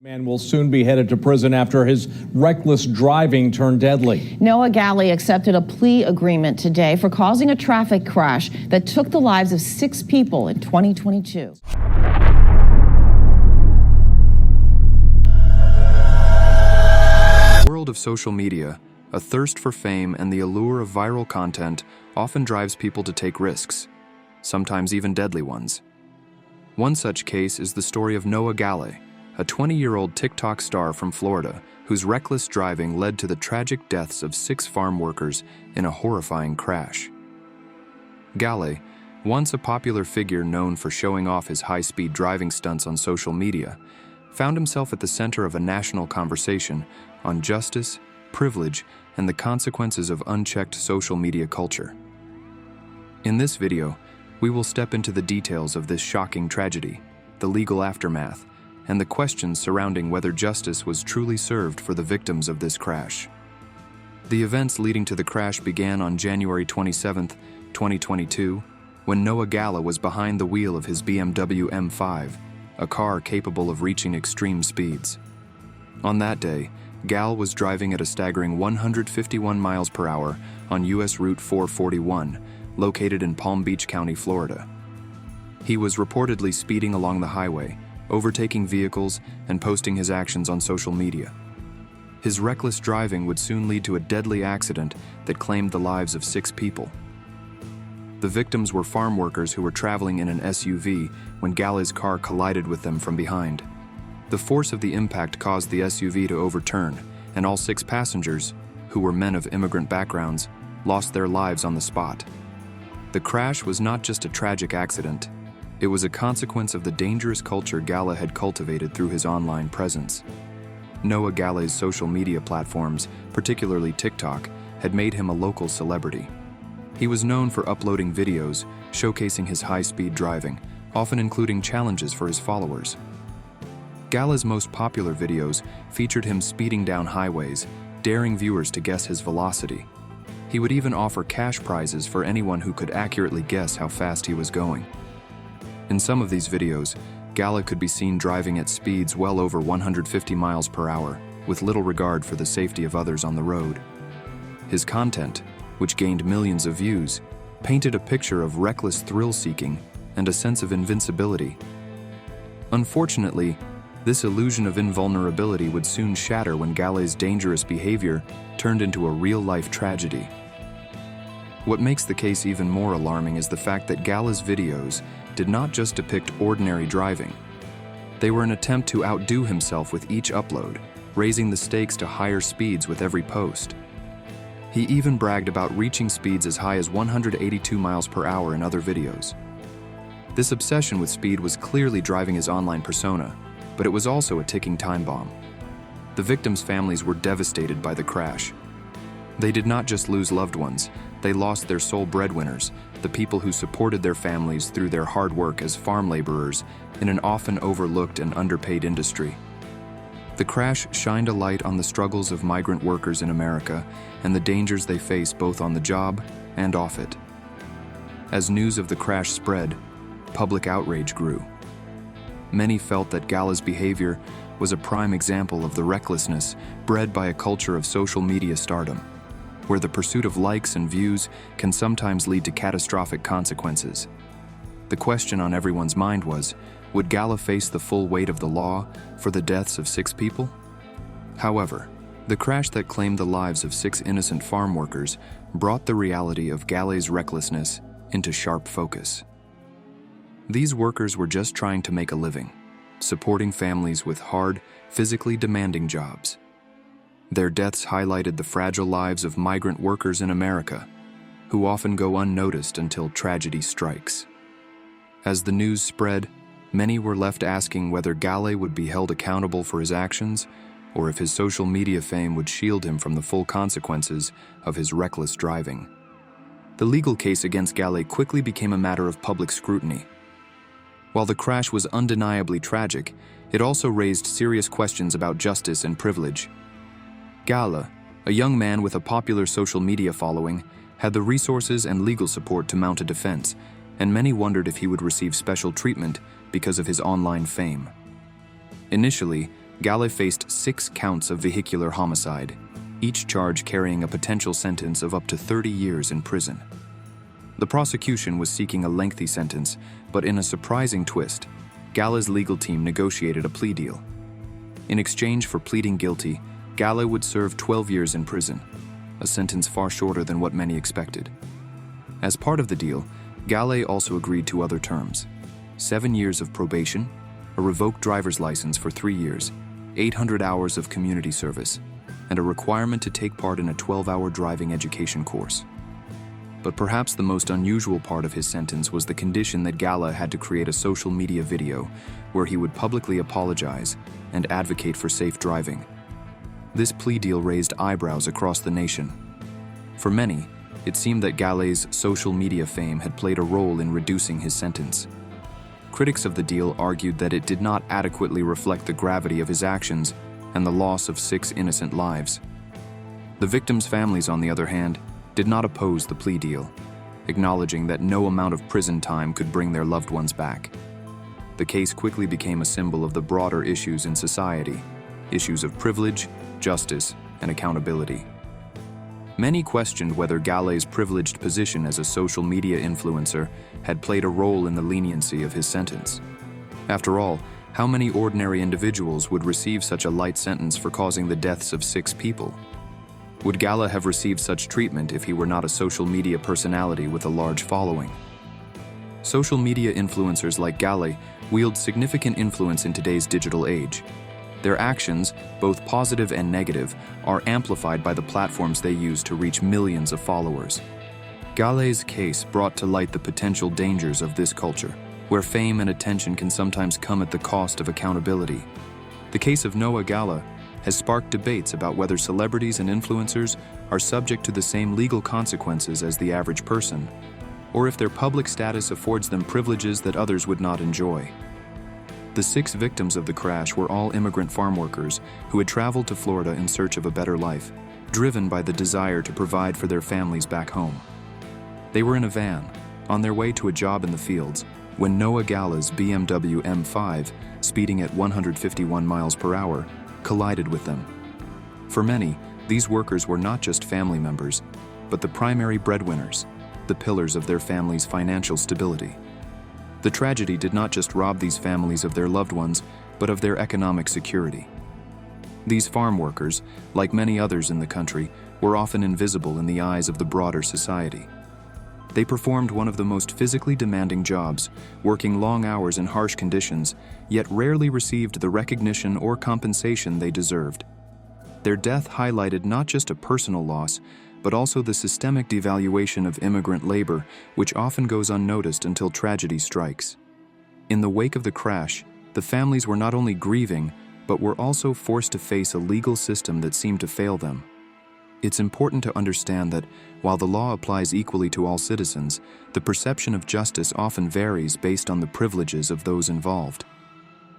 Man will soon be headed to prison after his reckless driving turned deadly. Noah Galle accepted a plea agreement today for causing a traffic crash that took the lives of 6 people in 2022. In the world of social media, a thirst for fame and the allure of viral content often drives people to take risks, sometimes even deadly ones. One such case is the story of Noah Galle, a 20-year-old TikTok star from Florida whose reckless driving led to the tragic deaths of 6 farm workers in a horrifying crash. Galle, once a popular figure known for showing off his high-speed driving stunts on social media, found himself at the center of a national conversation on justice, privilege, and the consequences of unchecked social media culture. In this video, we will step into the details of this shocking tragedy, the legal aftermath, and the questions surrounding whether justice was truly served for the victims of this crash. The events leading to the crash began on January 27, 2022, when Noah Galle was behind the wheel of his BMW M5, a car capable of reaching extreme speeds. On that day, Galle was driving at a staggering 151 miles per hour on U.S. Route 441, located in Palm Beach County, Florida. He was reportedly speeding along the highway, overtaking vehicles and posting his actions on social media. His reckless driving would soon lead to a deadly accident that claimed the lives of 6 people. The victims were farm workers who were traveling in an SUV when Galle's car collided with them from behind. The force of the impact caused the SUV to overturn, and all 6 passengers, who were men of immigrant backgrounds, lost their lives on the spot. The crash was not just a tragic accident. It was a consequence of the dangerous culture Galle had cultivated through his online presence. Noah Galle's social media platforms, particularly TikTok, had made him a local celebrity. He was known for uploading videos showcasing his high-speed driving, often including challenges for his followers. Galle's most popular videos featured him speeding down highways, daring viewers to guess his velocity. He would even offer cash prizes for anyone who could accurately guess how fast he was going. In some of these videos, Galle could be seen driving at speeds well over 150 miles per hour, with little regard for the safety of others on the road. His content, which gained millions of views, painted a picture of reckless thrill-seeking and a sense of invincibility. Unfortunately, this illusion of invulnerability would soon shatter when Galle's dangerous behavior turned into a real-life tragedy. What makes the case even more alarming is the fact that Galle's videos did not just depict ordinary driving. They were an attempt to outdo himself with each upload, raising the stakes to higher speeds with every post. He even bragged about reaching speeds as high as 182 miles per hour in other videos. This obsession with speed was clearly driving his online persona, but it was also a ticking time bomb. The victims' families were devastated by the crash. They did not just lose loved ones, they lost their sole breadwinners, the people who supported their families through their hard work as farm laborers in an often overlooked and underpaid industry. The crash shined a light on the struggles of migrant workers in America and the dangers they face both on the job and off it. As news of the crash spread, public outrage grew. Many felt that Galle's behavior was a prime example of the recklessness bred by a culture of social media stardom, where the pursuit of likes and views can sometimes lead to catastrophic consequences. The question on everyone's mind was, would Galle face the full weight of the law for the deaths of 6 people? However, the crash that claimed the lives of 6 innocent farm workers brought the reality of Galle's recklessness into sharp focus. These workers were just trying to make a living, supporting families with hard, physically demanding jobs. Their deaths highlighted the fragile lives of migrant workers in America, who often go unnoticed until tragedy strikes. As the news spread, many were left asking whether Galle would be held accountable for his actions, or if his social media fame would shield him from the full consequences of his reckless driving. The legal case against Galle quickly became a matter of public scrutiny. While the crash was undeniably tragic, it also raised serious questions about justice and privilege. Galle, a young man with a popular social media following, had the resources and legal support to mount a defense, and many wondered if he would receive special treatment because of his online fame. Initially, Galle faced 6 counts of vehicular homicide, each charge carrying a potential sentence of up to 30 years in prison. The prosecution was seeking a lengthy sentence, but in a surprising twist, Galle's legal team negotiated a plea deal. In exchange for pleading guilty, Galle would serve 12 years in prison, a sentence far shorter than what many expected. As part of the deal, Galle also agreed to other terms: 7 years of probation, a revoked driver's license for 3 years, 800 hours of community service, and a requirement to take part in a 12-hour driving education course. But perhaps the most unusual part of his sentence was the condition that Galle had to create a social media video where he would publicly apologize and advocate for safe driving. This plea deal raised eyebrows across the nation. For many, it seemed that Galle's social media fame had played a role in reducing his sentence. Critics of the deal argued that it did not adequately reflect the gravity of his actions and the loss of 6 innocent lives. The victims' families, on the other hand, did not oppose the plea deal, acknowledging that no amount of prison time could bring their loved ones back. The case quickly became a symbol of the broader issues in society, issues of privilege, justice, and accountability. Many questioned whether Galle's privileged position as a social media influencer had played a role in the leniency of his sentence. After all, how many ordinary individuals would receive such a light sentence for causing the deaths of 6 people? Would Galle have received such treatment if he were not a social media personality with a large following? Social media influencers like Galle wield significant influence in today's digital age. Their actions, both positive and negative, are amplified by the platforms they use to reach millions of followers. Galle's case brought to light the potential dangers of this culture, where fame and attention can sometimes come at the cost of accountability. The case of Noah Galle has sparked debates about whether celebrities and influencers are subject to the same legal consequences as the average person, or if their public status affords them privileges that others would not enjoy. The 6 victims of the crash were all immigrant farm workers who had traveled to Florida in search of a better life, driven by the desire to provide for their families back home. They were in a van, on their way to a job in the fields, when Noah Galle's BMW M5, speeding at 151 miles per hour, collided with them. For many, these workers were not just family members, but the primary breadwinners, the pillars of their family's financial stability. The tragedy did not just rob these families of their loved ones, but of their economic security. These farm workers, like many others in the country, were often invisible in the eyes of the broader society. They performed one of the most physically demanding jobs, working long hours in harsh conditions, yet rarely received the recognition or compensation they deserved. Their death highlighted not just a personal loss, but also the systemic devaluation of immigrant labor, which often goes unnoticed until tragedy strikes. In the wake of the crash, the families were not only grieving, but were also forced to face a legal system that seemed to fail them. It's important to understand that, while the law applies equally to all citizens, the perception of justice often varies based on the privileges of those involved.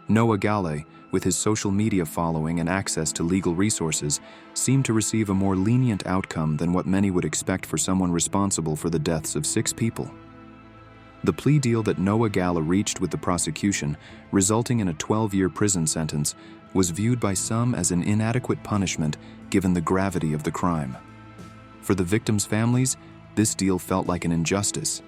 Noah Galle, with his social media following and access to legal resources, seemed to receive a more lenient outcome than what many would expect for someone responsible for the deaths of 6 people. The plea deal that Noah Galle reached with the prosecution, resulting in a 12-year prison sentence, was viewed by some as an inadequate punishment given the gravity of the crime. For the victims' families, this deal felt like an injustice.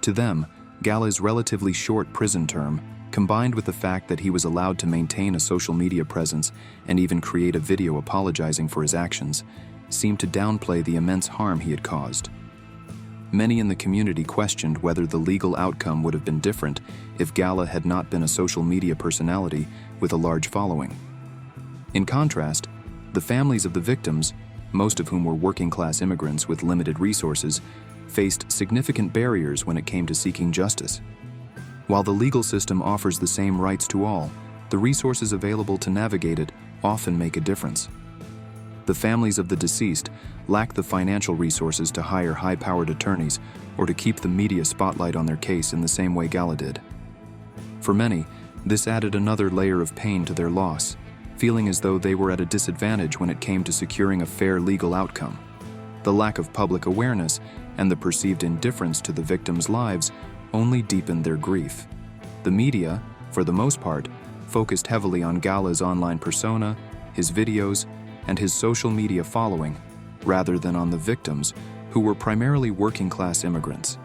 To them, Galle's relatively short prison term, combined with the fact that he was allowed to maintain a social media presence and even create a video apologizing for his actions, seemed to downplay the immense harm he had caused. Many in the community questioned whether the legal outcome would have been different if Galle had not been a social media personality with a large following. In contrast, the families of the victims, most of whom were working-class immigrants with limited resources, faced significant barriers when it came to seeking justice. While the legal system offers the same rights to all, the resources available to navigate it often make a difference. The families of the deceased lack the financial resources to hire high-powered attorneys or to keep the media spotlight on their case in the same way Galle did. For many, this added another layer of pain to their loss, feeling as though they were at a disadvantage when it came to securing a fair legal outcome. The lack of public awareness and the perceived indifference to the victims' lives only deepened their grief. The media, for the most part, focused heavily on Galle's online persona, his videos, and his social media following, rather than on the victims, who were primarily working-class immigrants.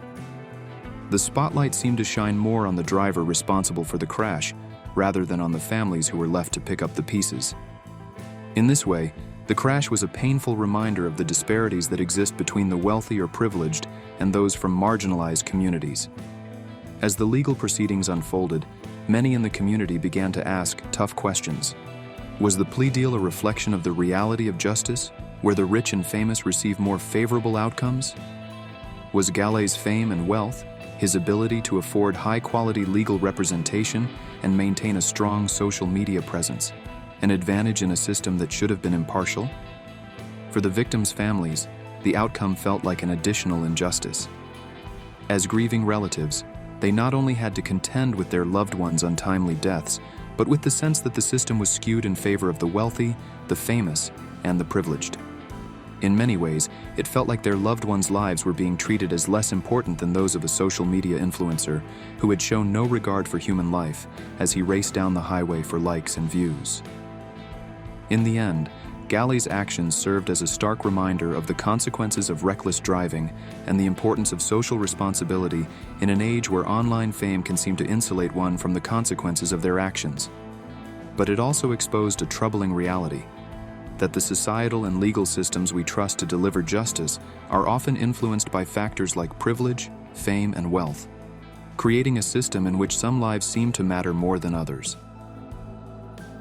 The spotlight seemed to shine more on the driver responsible for the crash, rather than on the families who were left to pick up the pieces. In this way, the crash was a painful reminder of the disparities that exist between the wealthy or privileged and those from marginalized communities. As the legal proceedings unfolded, many in the community began to ask tough questions. Was the plea deal a reflection of the reality of justice, where the rich and famous receive more favorable outcomes? Was Galle's fame and wealth, his ability to afford high-quality legal representation and maintain a strong social media presence, an advantage in a system that should have been impartial? For the victims' families, the outcome felt like an additional injustice. As grieving relatives, they not only had to contend with their loved ones' untimely deaths, but with the sense that the system was skewed in favor of the wealthy, the famous, and the privileged. In many ways, it felt like their loved ones' lives were being treated as less important than those of a social media influencer who had shown no regard for human life as he raced down the highway for likes and views. In the end, Galle's actions served as a stark reminder of the consequences of reckless driving and the importance of social responsibility in an age where online fame can seem to insulate one from the consequences of their actions. But it also exposed a troubling reality: that the societal and legal systems we trust to deliver justice are often influenced by factors like privilege, fame, and wealth, creating a system in which some lives seem to matter more than others.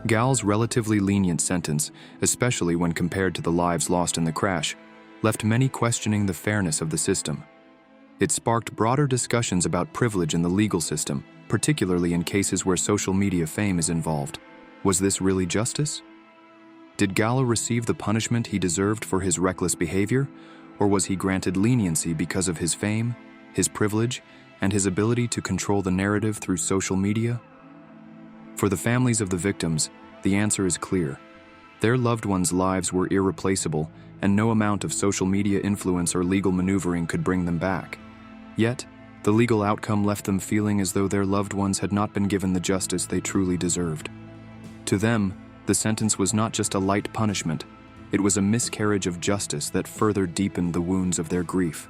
Galle's relatively lenient sentence, especially when compared to the lives lost in the crash, left many questioning the fairness of the system. It sparked broader discussions about privilege in the legal system, particularly in cases where social media fame is involved. Was this really justice? Did Galle receive the punishment he deserved for his reckless behavior, or was he granted leniency because of his fame, his privilege, and his ability to control the narrative through social media? For the families of the victims, the answer is clear. Their loved ones' lives were irreplaceable, and no amount of social media influence or legal maneuvering could bring them back. Yet, the legal outcome left them feeling as though their loved ones had not been given the justice they truly deserved. To them, the sentence was not just a light punishment, it was a miscarriage of justice that further deepened the wounds of their grief.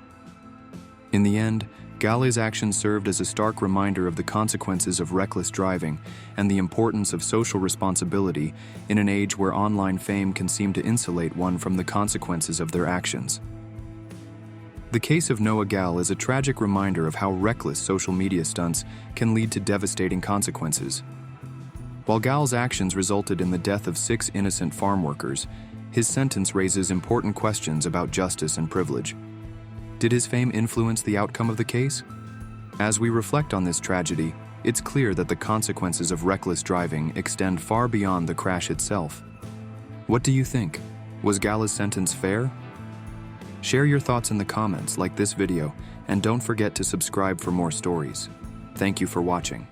In the end, Galle's actions served as a stark reminder of the consequences of reckless driving and the importance of social responsibility in an age where online fame can seem to insulate one from the consequences of their actions. The case of Noah Galle is a tragic reminder of how reckless social media stunts can lead to devastating consequences. While Galle's actions resulted in the death of 6 innocent farm workers, his sentence raises important questions about justice and privilege. Did his fame influence the outcome of the case? As we reflect on this tragedy, it's clear that the consequences of reckless driving extend far beyond the crash itself. What do you think? Was Galle's sentence fair? Share your thoughts in the comments, like this video, and don't forget to subscribe for more stories. Thank you for watching.